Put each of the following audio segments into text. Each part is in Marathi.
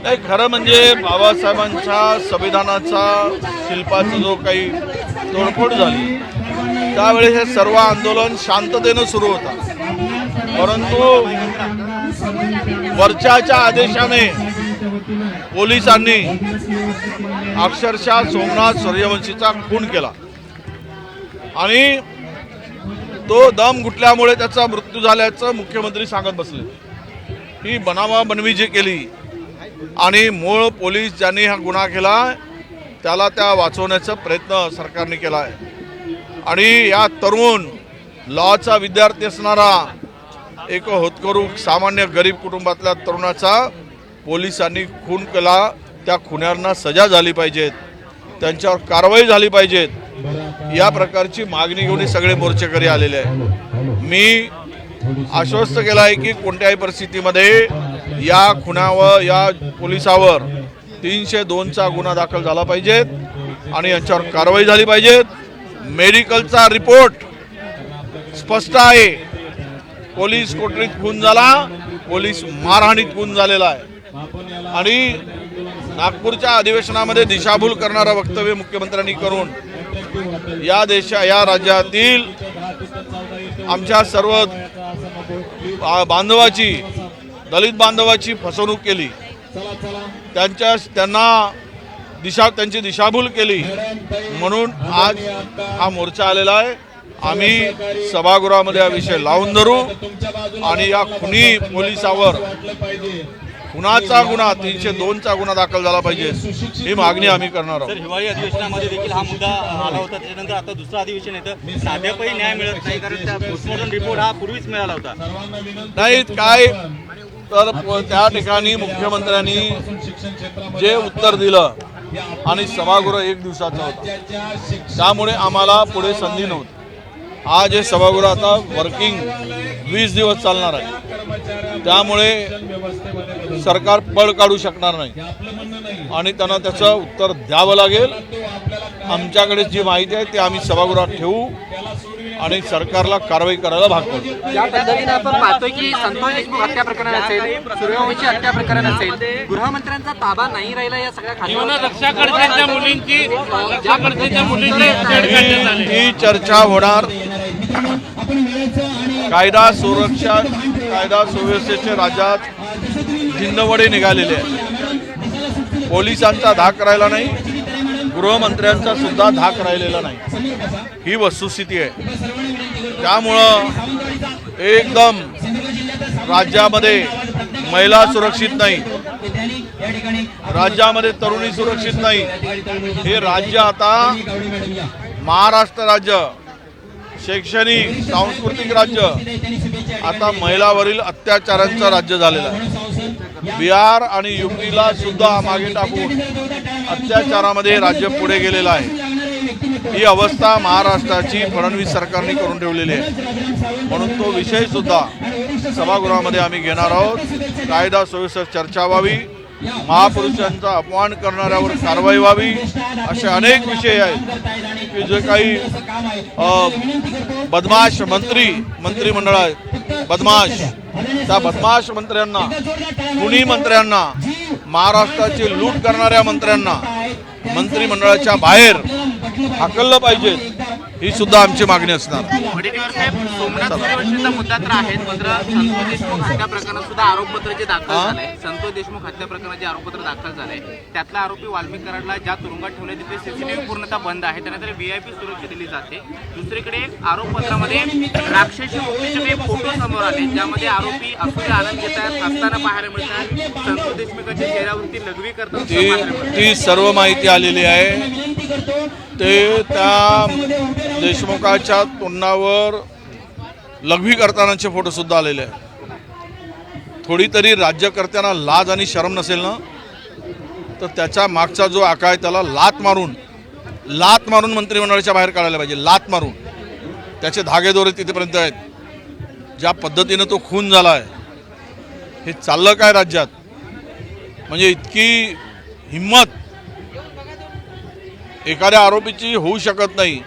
नाही, खरं म्हणजे बाबासाहेबांच्या संविधानाचा शिल्पाचा जो काही तोडफोड झाली त्यावेळेस हे सर्व आंदोलन शांततेनं सुरू होता, परंतु वरच्याच्या आदेशाने पोलिसांनी अक्षरशः सोमनाथ सूर्यवंशीचा खून केला आणि तो दम घुटल्यामुळे त्याचा मृत्यू झाल्याचं मुख्यमंत्री सांगत बसले। ही बनावबनवी जी केली आणि मूळ पोलीस ज्यांनी हा गुन्हा केला त्याला त्या वाचवण्याचा प्रयत्न सरकारने केला आहे आणि या तरुण लॉचा विद्यार्थी असणारा एक होतकरू सामान्य गरीब कुटुंबातल्या तरुणाचा पोलिसांनी खून केला। त्या खुन्यांना सजा झाली पाहिजेत, त्यांच्यावर कारवाई झाली पाहिजेत, या प्रकारची मागणी घेऊन सगळे मोर्चेकरी आलेले आहे। मी आश्वस्त केलं आहे की कोणत्याही परिस्थितीमध्ये या खुनावर या पोलिसावर 302चा गुन्हा दाखल झाला पाहिजेत आणि यांच्यावर कारवाई झाली पाहिजेत। मेडिकलचा रिपोर्ट स्पष्ट आहे, पोलीस कोठडीत खून झाला, पोलीस मारहाणीत खून झालेला आहे आणि नागपूरच्या अधिवेशनामध्ये दिशाभूल करणारं वक्तव्य मुख्यमंत्र्यांनी करून या राज्यातील आमच्या सर्व बांधवाची दलित बांधवाची फसवणूक केली, त्यांची दिशाभूल केली म्हणून आज हा मोर्चा आलेला आहे। आम्ही सभागृहामध्ये हा विषय लावून धरू आणि या खुनी पोलिसावर खुनाचा गुन्हा 302चा गुन्हा दाखल झाला पाहिजे ही मागणी आम्ही करणार आहोत। हिवाळी अधिवेशनामध्ये देखील हा मुद्दा आला होता, त्याच्यानंतर आता दुसरं अधिवेशन येतं, साध्यापही न्याय मिळत नाही कारण त्या पोस्टमॉर्टम रिपोर्ट हा पूर्वीच मिळाला होता। नाही काय तर त्या ठिकाणी मुख्यमंत्र्यांनी जे उत्तर दिलं आणि सभागृह 1 दिवसाचा होता त्यामुळे आम्हाला पुढे संधी नव्हती। आज हे सभागृह आता वर्किंग 20 दिवस चालणार आहे, त्यामुळे सरकार पळ काढू शकणार नाही आणि त्यांना त्याचं उत्तर द्यावं लागेल। आमच्याकडे जी माहिती आहे ती आम्ही सभागृहात ठेवू आणि सरकारला कारवाई करायला भाग पडू। या पद्धतीने आपण पाहतोय की संतोष देशमुख हत्या प्रकरण असेल, सूर्यवंशी हत्या प्रकरण असेल, गृहमंत्र्यांचा ताबा नाही राहिला या सगळ्या ही चर्चा होणार। कायदा सुव्यवस्थेचे राज्यात झिंदवडे निघालेले आहेत, पोलिसांचा धाक राहिला नाही, गृहमंत्र्यांचा सुद्धा धाक राहिलेला नाही, ही वस्तुस्थिती आहे। त्यामुळं एकदम राज्यामध्ये महिला सुरक्षित नाही, राज्यामध्ये तरुणी सुरक्षित नाही। हे राज्य आता महाराष्ट्र राज्य शैक्षणिक सांस्कृतिक राज्य आता महिलावरील अत्याचारांचं राज्य झालेलं आहे। बिहार आणि यूपीला सुद्धा मागे टाकून अत्याचारामध्ये राज्य पुढे गेलेलं आहे। ही अवस्था महाराष्ट्राची फडणवीस सरकारने करून ठेवलेली आहे म्हणून तो विषय सुद्धा सभागृहामध्ये आम्ही घेणार आहोत। कायदा सुव्यवस्थेवर चर्चा व्हावी, महापुरुषांचा अपमान करणाऱ्यावर कारवाई व्हावी, असे अनेक विषय आहेत की जे काही बदमाश मंत्रिमंडळ आहे बदमाश, त्या बदमाश मंत्र्यांना, खुनी मंत्र्यांना, महाराष्ट्राची लूट करणाऱ्या मंत्र्यांना मंत्रिमंडळाच्या बाहेर हाकललं पाहिजे, ही सुद्धा आमची मागणी असणार। सोमनाथ सूर्यवंशीचा मुद्दा तर आहे, मात्र संतोष देशमुख हत्या प्रकरणात सुद्धा आरोपपत्र जे दाखल झालंय, संतोष देशमुख हत्या प्रकरणाचे आरोपपत्र दाखल झालंय, त्यातला आरोपी वाल्मिक कराडला ज्या तुरुंगात ठेवले तिथे सीसीटीव्ही पूर्णतः बंद आहे, त्यानंतर VIP सुरक्षा दिली जाते। दुसरीकडे आरोपपत्रामध्ये राक्षसी मुक्तीचे काही फोटो समोर आले ज्यामध्ये आरोपी अफूचे आनंद घेत असताना पाहायला मिळतात, संतोष देशमुखाच्या चेहऱ्यावरती लघवी करतात, ती सर्व माहिती आलेली आहे। ते त्या देशमुखाच्या तोंडावर लघवी करतानाचे फोटो सुद्धा आलेले आहेत। थोडी तरी राज्यकर्त्यांना लाज आणि शरम नसेल ना, तर त्याच्या मागचा जो आका आहे त्याला लात मारून मंत्रिमंडळाच्या बाहेर काढायला पाहिजे, लात मारून। त्याचे धागेदोरे तिथेपर्यंत आहेत, ज्या पद्धतीनं तो खून झाला आहे हे चाललं काय राज्यात? म्हणजे इतकी हिम्मत एखाद्या आरोपीची होऊ शकत नाही,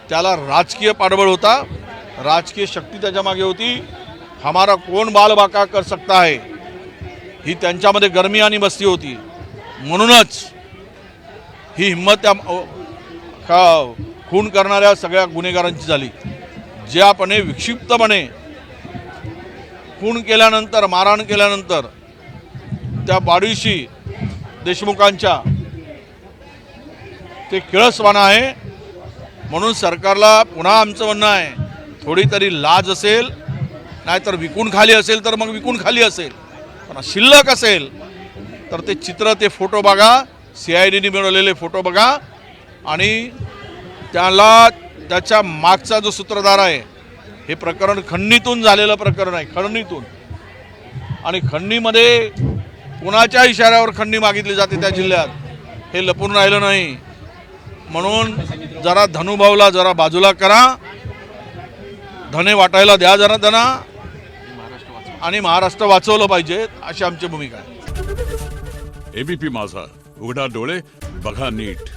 त्याला राजकीय पाठबळ होता, राजकीय शक्ती त्याच्या मागे होती। हमारा कौन बाल बाका कर सकता है, ही त्यांच्यामध्ये गरमी आणि मस्ती होती. म्हणूनच ही हिंमत त्या खून करणाऱ्या सगळ्या गुन्हेगारांची झाली. ज्यापणे विक्षिप्तपणे खून केल्यानंतर, मारहाण केल्यानंतर त्या बॉडीशी देशमुखांच्या ते किळसवाणं आहे. म्हणून सरकारला पुन्हा आमचं म्हणणं आहे, थोडी तरी लाज असेल, नाहीतर विकून खाली असेल तर मग विकून खाली असेल, पण शिल्लक असेल तर ते चित्र, ते फोटो बघा, CIDने मिळवलेले फोटो बघा आणि त्याच्या मागचा जो सूत्रधार आहे, हे प्रकरण खंडणीतून झालेलं प्रकरण आहे, खंडणीतून. आणि खंडणीमध्ये कुणाच्या इशाऱ्यावर खंडणी मागितली जाते त्या जिल्ह्यात, हे लपून राहिलं नाही. म्हणून जरा धनुभाऊला जरा बाजूला करा, धने वाटायला द्या जरा त्यांना, आणि महाराष्ट्र वाचवलं पाहिजे, अशी आमची भूमिका आहे. ABP माझा, उघडा डोळे बघा नीट.